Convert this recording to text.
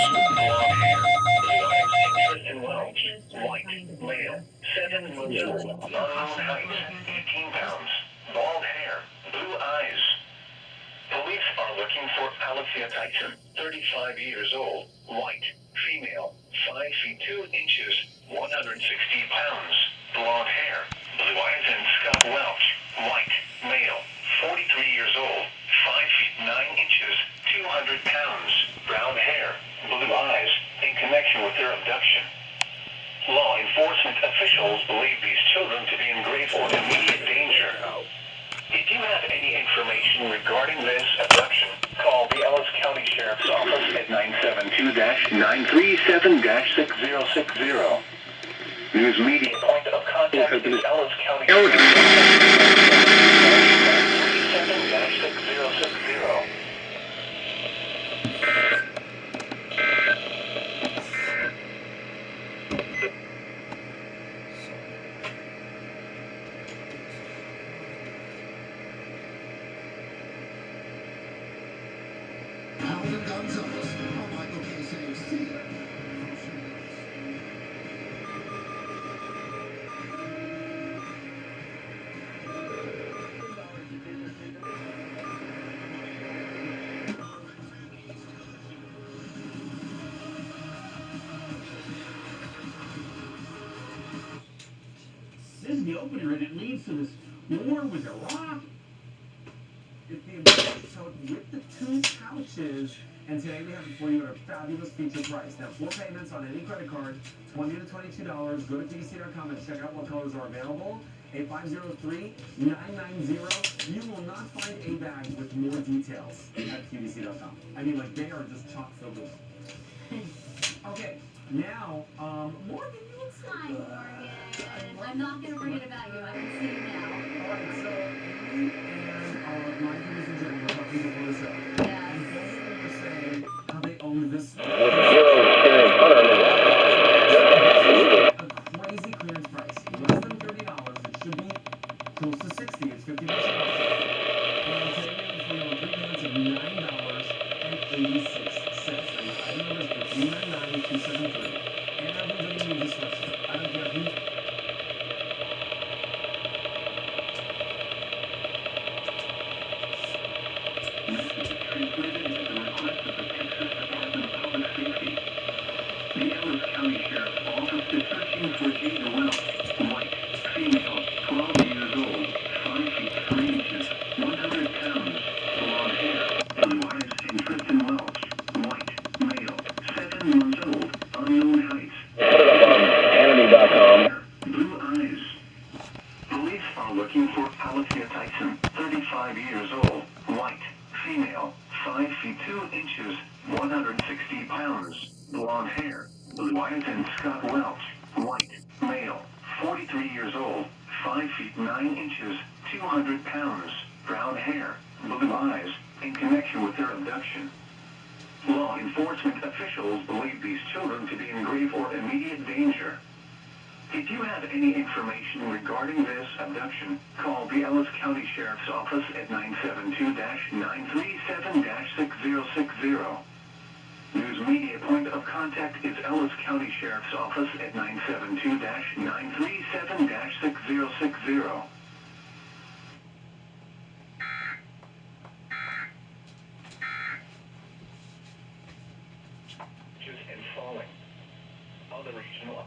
blonde hair, blue eyes, Tristan Welch, white, male, 7 months old, unknown height, 18 pounds, bald hair, blue eyes. Police are looking for Alicia Tyson, 35 years old, white, female, 5 feet 2 inches, 160 pounds, blonde hair, blue eyes, and Scott Welch, white, male, 43 years old, 5 feet 9 inches, 200 pounds, brown hair, blue eyes, in connection with their abduction. Law enforcement officials believe these children to be in grave or immediate danger. If you have any information regarding this abduction, call the Ellis County Sheriff's Office at 972-937-6060. News media point of contact is Ellis County Sheriff's Office at 937-6060. This is the opener, and it leads to this war with Iraq. If the abduction with the 2 pouches, and today we have it for you at a fabulous feature price. Now, 4 payments on any credit card, $20 to $22. Go to KGG68.com and check out what colors are available. 8503-990. You will not find a bag with more details at KGG.com. I mean, like, they are just chock filled with them. Okay, now, Morgan, you look so Hi, good. Morgan. I'm not going to forget about you. I can see you now. All right, so Amy and my producer Jen were talking before the show. Yes. And both of them were saying how they own this. A crazy clearance price. Less than $30. It should be close to $60. It's 50% off. And today we have for you on 3 payments of $9.86. I know this for $399,273. And everybody needs a sweatshirt. I don't care who. Transmitted at the request of the Texas Department of Public Safety. The Ellis County Sheriff's Office is searching for Jada Welch, white, female, 12 years old, 5 feet 3 inches, 100 pounds, blonde hair, blue eyes, and Tristan Welch, white, male, 7 months old, unknown height. Enemy.com. Blue eyes. Police are looking for Alicia Tyson, 35 years old, white, female, 5 feet 2 inches, 160 pounds, blonde hair, blue eyes, and Scott Welch, white, male, 43 years old, 5 feet 9 inches, 200 pounds, brown hair, blue eyes, in connection with their abduction. Law enforcement officials believe these children to be in grave or immediate danger. If you have any information regarding this abduction, call the Ellis County Sheriff's Office at 972-937-6060. News media point of contact is Ellis County Sheriff's Office at 972-937-6060. And falling on the regional